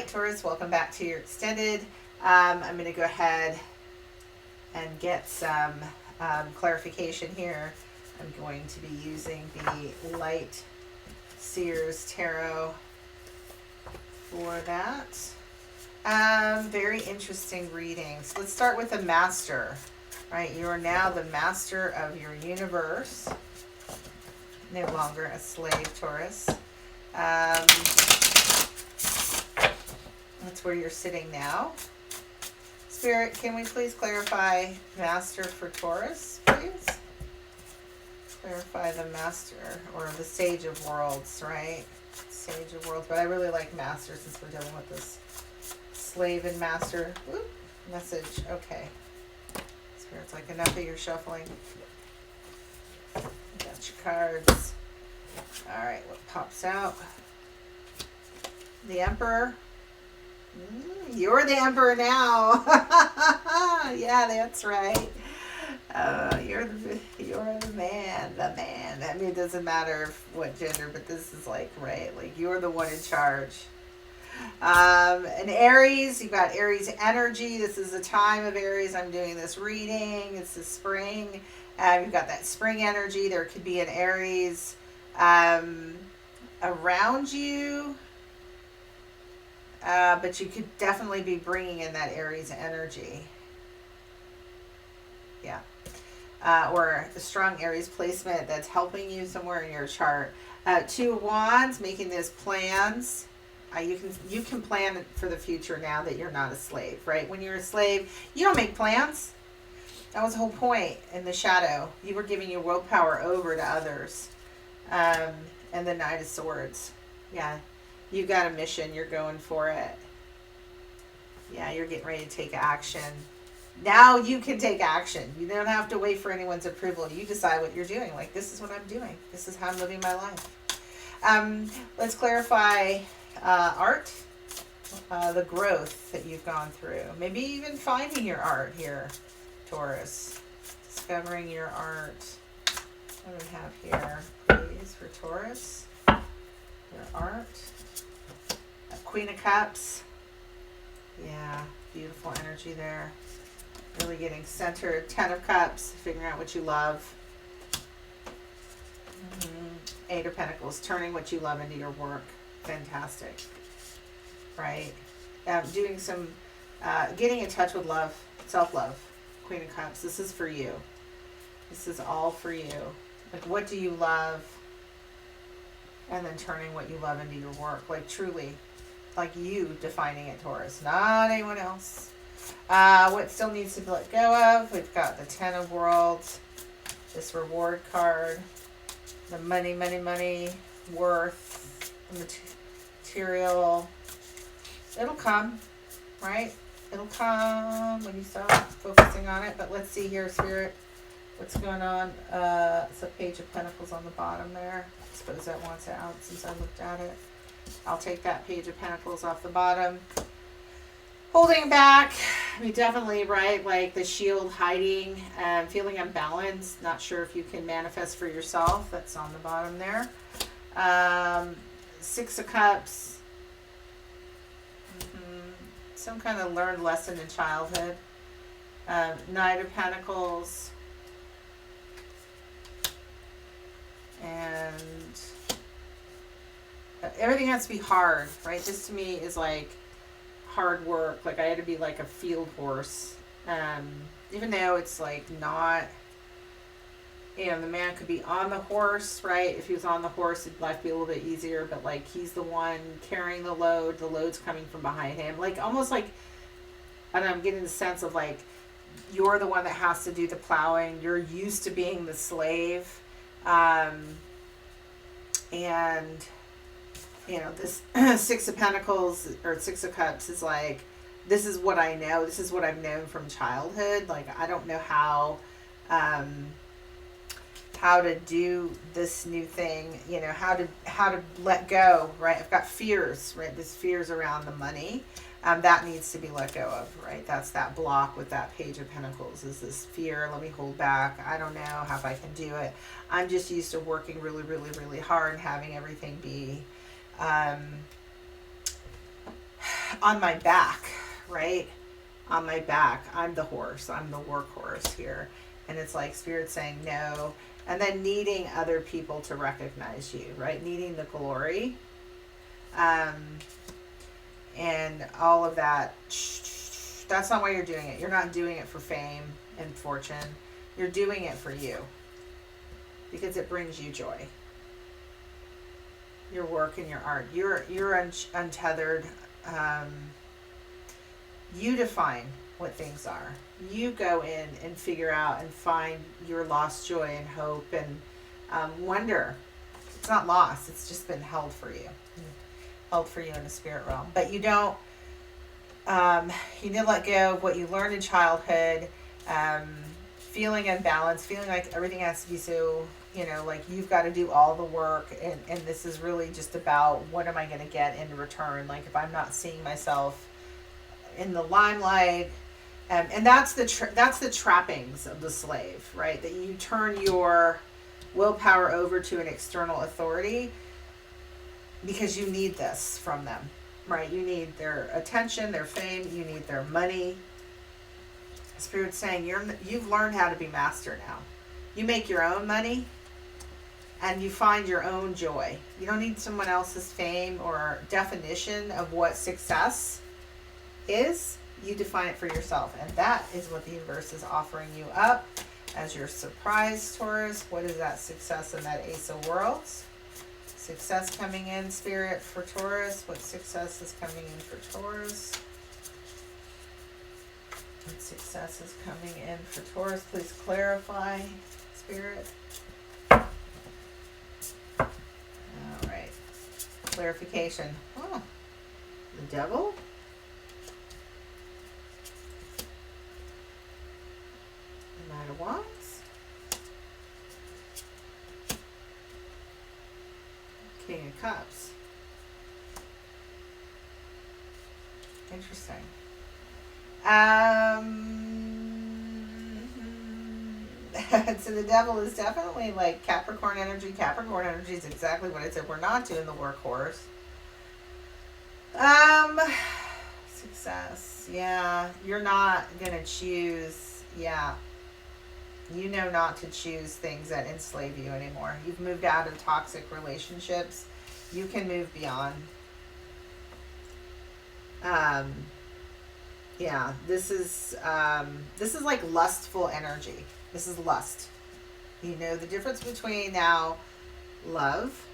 right, Taurus, welcome back to your extended. I'm going to go ahead and get some clarification here. I'm going to be using the Light Seers Tarot for that. Very interesting readings. Let's start with the Master, right? You are now the master of your universe. No longer a slave, Taurus. That's where you're sitting now. Spirit, can we please clarify Master for Taurus, please? Clarify the Master, or the Sage of Worlds, right? Sage of Worlds, but I really like Master since we're dealing with this slave and master. Whoop, message, okay. Spirit's like, enough of your shuffling. Got your cards. All right, what pops out? The Emperor. You're the Emperor now. Yeah, that's right. You're the man. I mean, it doesn't matter what gender, but this is like, right, like you're the one in charge. And Aries, you've got Aries energy. This is the time of Aries. I'm doing this reading. It's the spring. You've got that spring energy. There could be an Aries around you. But you could definitely be bringing in that Aries energy. Yeah. Or a strong Aries placement that's helping you somewhere in your chart. Two of Wands, making those plans. You can plan for the future now that you're not a slave, right? When you're a slave, you don't make plans. That was the whole point in the shadow. You were giving your willpower over to others. And the Knight of Swords. Yeah. You've got a mission. You're going for it. Yeah, you're getting ready to take action. Now you can take action. You don't have to wait for anyone's approval. You decide what you're doing. Like, this is what I'm doing. This is how I'm living my life. Let's clarify art. The growth that you've gone through. Maybe even finding your art here, Taurus. Discovering your art. What do we have here, please, for Taurus? Your art. Queen of Cups. Yeah, beautiful energy there. Really getting centered. 10 of Cups, figuring out what you love. Eight of Pentacles, turning what you love into your work. Fantastic. Right? Doing some, getting in touch with love, self-love. Queen of Cups, this is for you. This is all for you. Like, what do you love? And then turning what you love into your work. Like, truly. Like you defining it, Taurus, not anyone else. What still needs to be let go of? We've got the 10 of Worlds, this reward card, the money, worth, material. It'll come, right? It'll come when you start focusing on it. But let's see here, Spirit, what's going on? It's a Page of Pentacles on the bottom there. I suppose that wants it out since I looked at it. I'll take that Page of Pentacles off the bottom. Holding back. I mean, definitely, right? Like the shield hiding, feeling unbalanced. Not sure if you can manifest for yourself. That's on the bottom there. Six of Cups. Some kind of learned lesson in childhood. Knight of Pentacles. And everything has to be hard, right? This to me is like hard work. Like I had to be like a field horse. Even though it's like not, you know, the man could be on the horse, right? If he was on the horse, life would be a little bit easier, but like he's the one carrying the load's coming from behind him. Like almost like, I don't know, I'm getting the sense of like, you're the one that has to do the plowing. You're used to being the slave. And you know, this Six of Pentacles or Six of Cups is like, this is what I know. This is what I've known from childhood. Like, I don't know how to do this new thing, you know, how to let go, right? I've got fears, right? There's fears around the money. That needs to be let go of, right? That's that block with that Page of Pentacles is this fear. Let me hold back. I don't know how I can do it. I'm just used to working really, really, really hard and having everything be on my back, right? On my back, I'm the horse. I'm the workhorse here. And it's like Spirit saying no. And then needing other people to recognize you, right? Needing the glory. And all of that. That's not why you're doing it. You're not doing it for fame and fortune. You're doing it for you. Because it brings you joy. Your work and your art. You're untethered. You define what things are. You go in and figure out and find your lost joy and hope and wonder. It's not lost. It's just been held for you. Held for you in the spirit realm. But you don't, you need to let go of what you learned in childhood, feeling unbalanced, feeling like everything has to be so, like you've got to do all the work. And this is really just about what am I going to get in return? Like if I'm not seeing myself in the limelight, and that's the trappings of the slave, right? That you turn your willpower over to an external authority because you need this from them, right? You need their attention, their fame, you need their money. Spirit's saying you've learned how to be master now. You make your own money and you find your own joy. You don't need someone else's fame or definition of what success is. You define it for yourself, and that is what the universe is offering you up as your surprise, Taurus. What is that success in that Ace of Worlds? Success coming in, Spirit, for Taurus. What success is coming in for Taurus? What success is coming in for Taurus? Please clarify, Spirit. All right. Clarification. Oh, the Devil. Knight of Wands. King of Cups. Interesting. So the Devil is definitely like Capricorn energy. Capricorn energy is exactly what I said we're not doing, the workhorse. Success. Yeah. You're not gonna choose. Yeah. You know not to choose things that enslave you anymore. You've moved out of toxic relationships. You can move beyond. Yeah, this is like lustful energy. This is lust. You know the difference between now love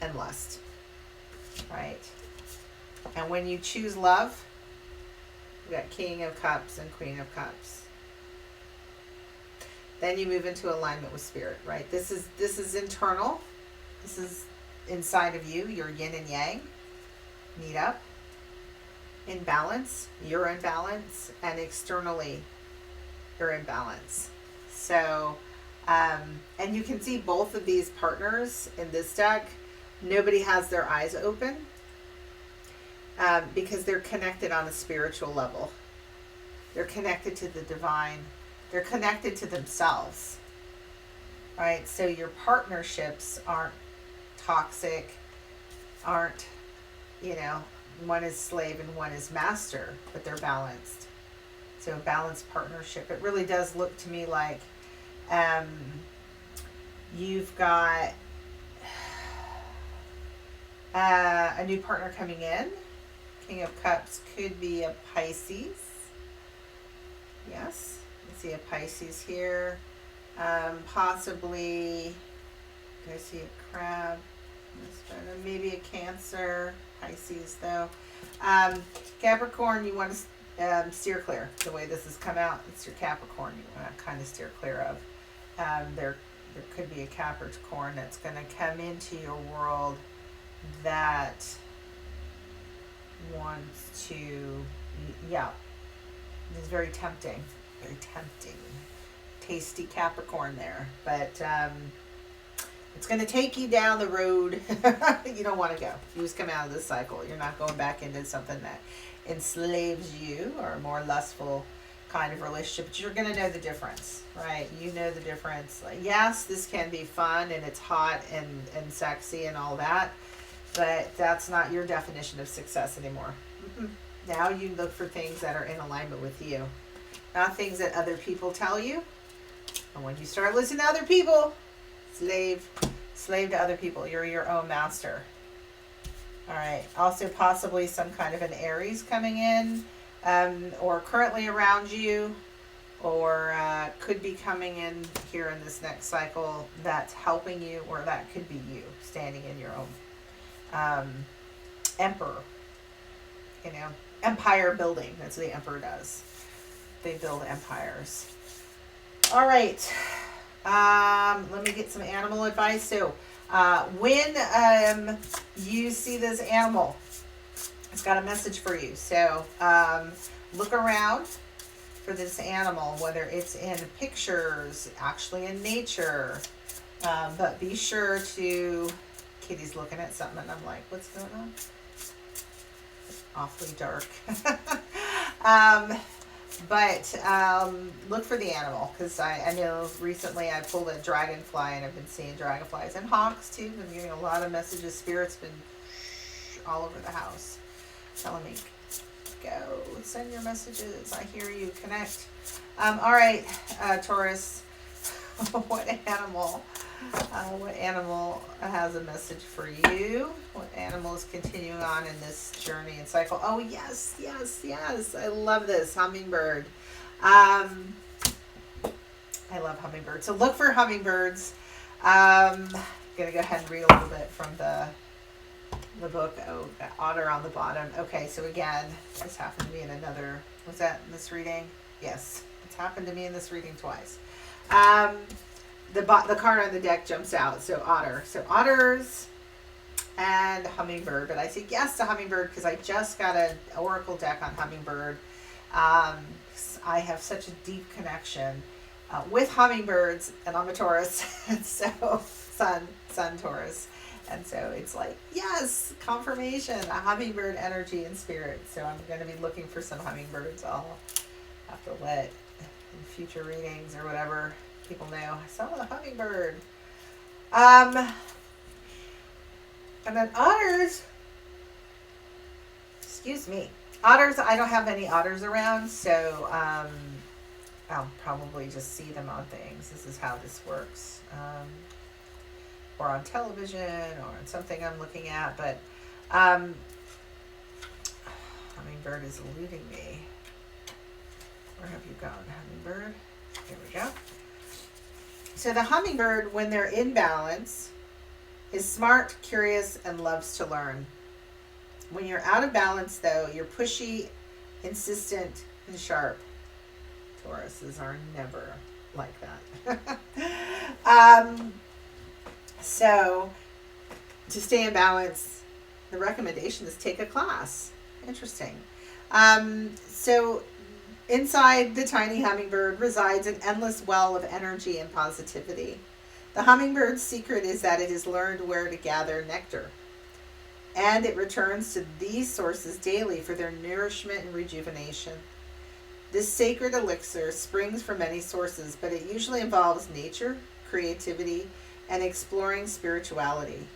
and lust, right? And when you choose love, we got King of Cups and Queen of Cups. Then you move into alignment with Spirit, right? This is internal. This is inside of you. Your yin and yang meet up in balance. You're in balance, and externally, you're in balance. So, and you can see both of these partners in this deck. Nobody has their eyes open. Because they're connected on a spiritual level. They're connected to the divine. They're connected to themselves. Right? So your partnerships aren't toxic, aren't, one is slave and one is master, but they're balanced. So a balanced partnership. It really does look to me like you've got a new partner coming in. King of Cups could be a Pisces. Yes, I see a Pisces here. Possibly, I see a crab. Maybe a Cancer. Pisces, though. Capricorn, you want to steer clear. The way this has come out, it's your Capricorn you want to kind of steer clear of. There could be a Capricorn that's going to come into your world that wants to, it's very tempting, tasty Capricorn there, but it's going to take you down the road you don't want to go. You just come out of this cycle. You're not going back into something that enslaves you or a more lustful kind of relationship, but you're going to know the difference, right? You know the difference. Like, yes, this can be fun and it's hot and sexy and all that, but that's not your definition of success anymore. Now you look for things that are in alignment with you, not things that other people tell you. And when you start listening to other people, slave to other people. You're your own master. All right. Also, possibly some kind of an Aries coming in, or currently around you, or could be coming in here in this next cycle that's helping you, or that could be you standing in your own emperor, empire building. That's what the emperor does. They build empires. All right. Let me get some animal advice. So when you see this animal, it's got a message for you. So look around for this animal, whether it's in pictures, actually in nature, but be sure to, Kitty's looking at something and I'm like, what's going on? Awfully dark. But look for the animal, because I know recently I pulled a dragonfly and I've been seeing dragonflies and hawks too. Been getting a lot of messages. Spirit's been all over the house telling me, go, send your messages. I hear you, connect. All right, Taurus, what animal has a message for you? What animal is continuing on in this journey and cycle? Oh, yes. I love this. Hummingbird. I love hummingbirds. So look for hummingbirds. I'm going to go ahead and read a little bit from the book. Oh, got otter on the bottom. Okay, so again, this happened to me in another, was that in this reading? Yes, it's happened to me in this reading twice. The card on the deck jumps out. So otter. So otters and hummingbird. But I say yes to hummingbird because I just got an oracle deck on hummingbird. I have such a deep connection with hummingbirds, and I'm a Taurus. And so sun Taurus. And so it's like, yes, confirmation, a hummingbird energy and spirit. So I'm going to be looking for some hummingbirds. I'll have to let in future readings or whatever people know I saw a hummingbird. And then otters, otters, I don't have any otters around, so I'll probably just see them on things. This is how this works. Or on television or on something I'm looking at, but hummingbird is eluding me. Where have you gone, hummingbird? Here we go. So the hummingbird, when they're in balance, is smart, curious, and loves to learn. When you're out of balance, though, you're pushy, insistent, and sharp. Tauruses are never like that. So to stay in balance, the recommendation is take a class. Interesting. So inside the tiny hummingbird resides an endless well of energy and positivity. The hummingbird's secret is that it has learned where to gather nectar, and it returns to these sources daily for their nourishment and rejuvenation. This sacred elixir springs from many sources, but it usually involves nature, creativity, and exploring spirituality.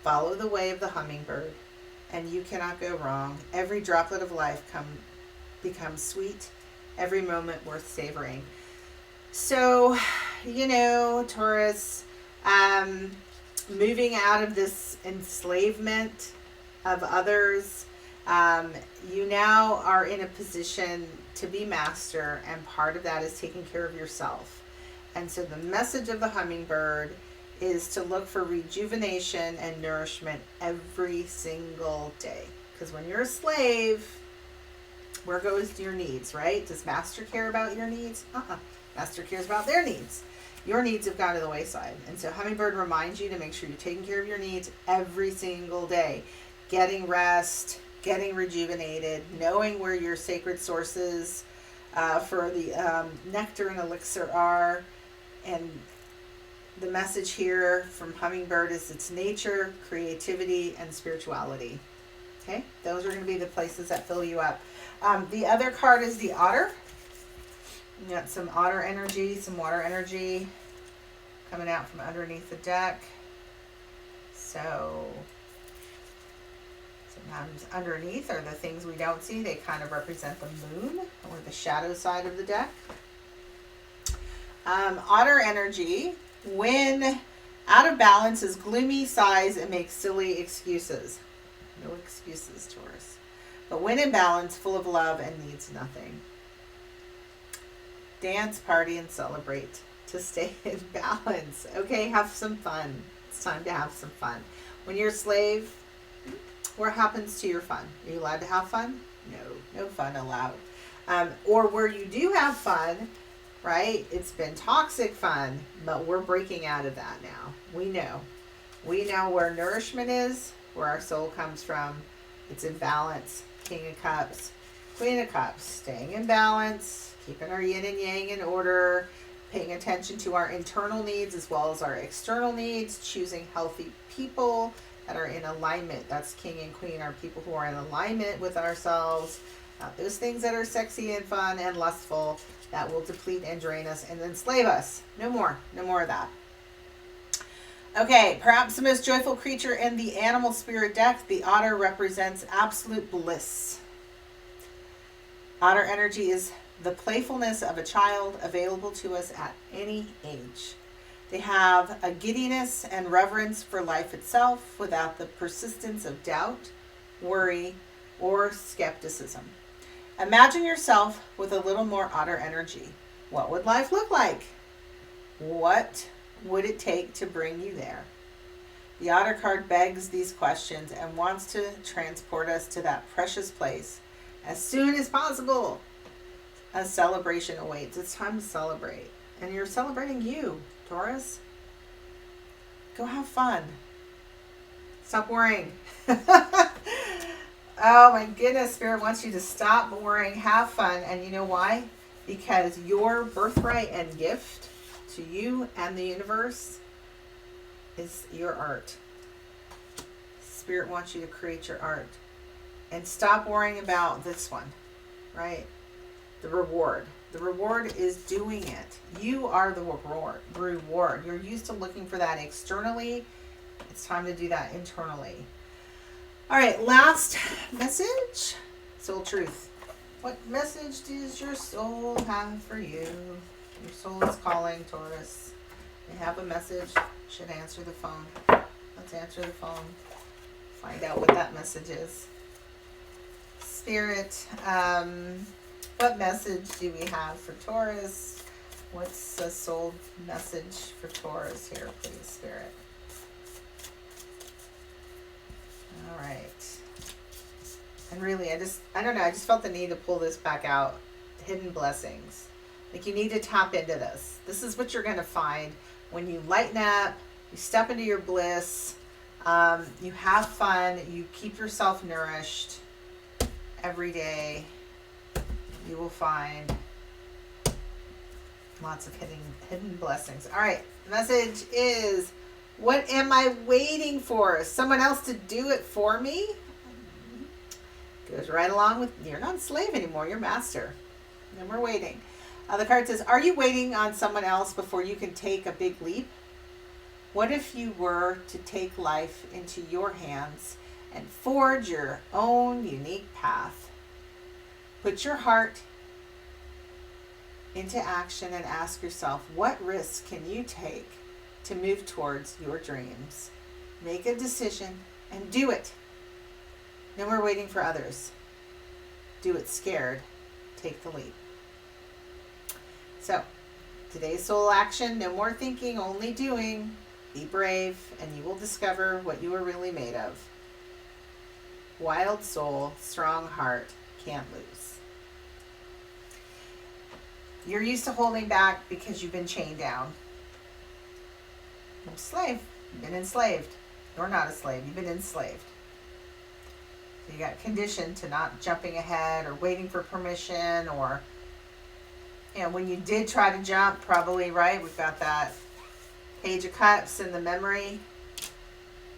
Follow the way of the hummingbird, and you cannot go wrong. Every droplet of life becomes sweet, every moment worth savoring. So, Taurus, moving out of this enslavement of others, you now are in a position to be master, and part of that is taking care of yourself. And so the message of the hummingbird is to look for rejuvenation and nourishment every single day. Because when you're a slave, where goes your needs, right? Does master care about your needs? Master cares about their needs. Your needs have gone to the wayside. And so hummingbird reminds you to make sure you're taking care of your needs every single day. Getting rest, getting rejuvenated, knowing where your sacred sources for the nectar and elixir are. And the message here from hummingbird is it's nature, creativity, and spirituality. Okay, those are going to be the places that fill you up. The other card is the otter. You got some otter energy, some water energy coming out from underneath the deck. So Sometimes underneath are the things we don't see. They kind of represent the moon or the shadow side of the deck. Otter energy, when out of balance, is gloomy, sighs, and makes silly excuses. No excuses, Taurus. But when in balance, full of love and needs nothing. Dance, party, and celebrate to stay in balance. Okay, have some fun. It's time to have some fun. When you're a slave, what happens to your fun? Are you allowed to have fun? No fun allowed. Or where you do have fun, right? It's been toxic fun, but we're breaking out of that now. We know where nourishment is, where our soul comes from. It's in balance. King of Cups, Queen of Cups, staying in balance, keeping our yin and yang in order, paying attention to our internal needs as well as our external needs, choosing healthy people that are in alignment. That's King and Queen, are people who are in alignment with ourselves, not those things that are sexy and fun and lustful that will deplete and drain us and enslave us. No more of that. Okay, perhaps the most joyful creature in the animal spirit deck, the otter, represents absolute bliss. Otter energy is the playfulness of a child, available to us at any age. They have a giddiness and reverence for life itself without the persistence of doubt, worry, or skepticism. Imagine yourself with a little more otter energy. What would life look like? What would it take to bring you there? The otter card begs these questions and wants to transport us to that precious place as soon as possible. A celebration awaits. It's time to celebrate. And you're celebrating you, Taurus. Go have fun. Stop worrying. Oh my goodness, Spirit wants you to stop worrying, have fun. And you know why? Because your birthright and gift to you and the universe is your art. Spirit wants you to create your art. And stop worrying about this one, right? The reward. The reward is doing it. You are the reward. You're used to looking for that externally. It's time to do that internally. All right, last message. Soul truth. What message does your soul have for you? Your soul is calling, Taurus. They have a message. Should answer the phone. Let's answer the phone. Find out what that message is. Spirit, what message do we have for Taurus? What's the soul message for Taurus here, please, Spirit? All right. And really, I don't know, I just felt the need to pull this back out. Hidden blessings. Like, you need to tap into this. This is what you're going to find when you lighten up, you step into your bliss, you have fun, you keep yourself nourished every day. You will find lots of hidden blessings. All right, the message is, what am I waiting for? Someone else to do it for me? Goes right along with, you're not a slave anymore, you're master. And we're waiting. The card says, are you waiting on someone else before you can take a big leap? What if you were to take life into your hands and forge your own unique path? Put your heart into action and ask yourself, what risks can you take to move towards your dreams? Make a decision and do it. No more waiting for others. Do it scared. Take the leap. So, today's soul action, no more thinking, only doing. Be brave, and you will discover what you are really made of. Wild soul, strong heart, can't lose. You're used to holding back because you've been chained down. You're a slave. You've been enslaved. You're not a slave. You've been enslaved. So you got conditioned to not jumping ahead or waiting for permission, or, you know, when you did try to jump, probably, right? We've got that Page of Cups in the memory.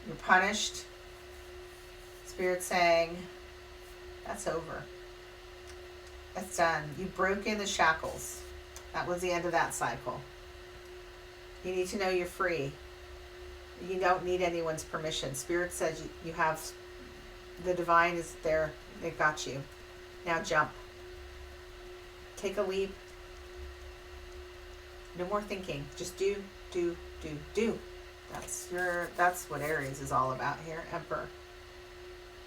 You're punished. Spirit saying, that's over. That's done. You broke in the shackles. That was the end of that cycle. You need to know you're free. You don't need anyone's permission. Spirit says you have The divine is there. They've got you. Now jump. Take a leap. No more thinking. Just do, do, do, do. That's what Aries is all about here. Emperor.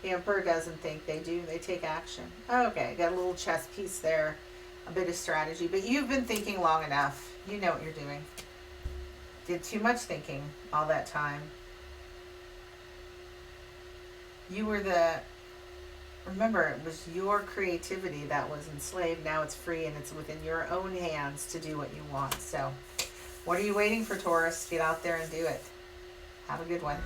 The Emperor doesn't think, they do. They take action. Okay, got a little chess piece there. A bit of strategy. But you've been thinking long enough. You know what you're doing. Did too much thinking all that time. You were remember, it was your creativity that was enslaved. Now it's free and it's within your own hands to do what you want. So what are you waiting for, Taurus? Get out there and do it. Have a good one.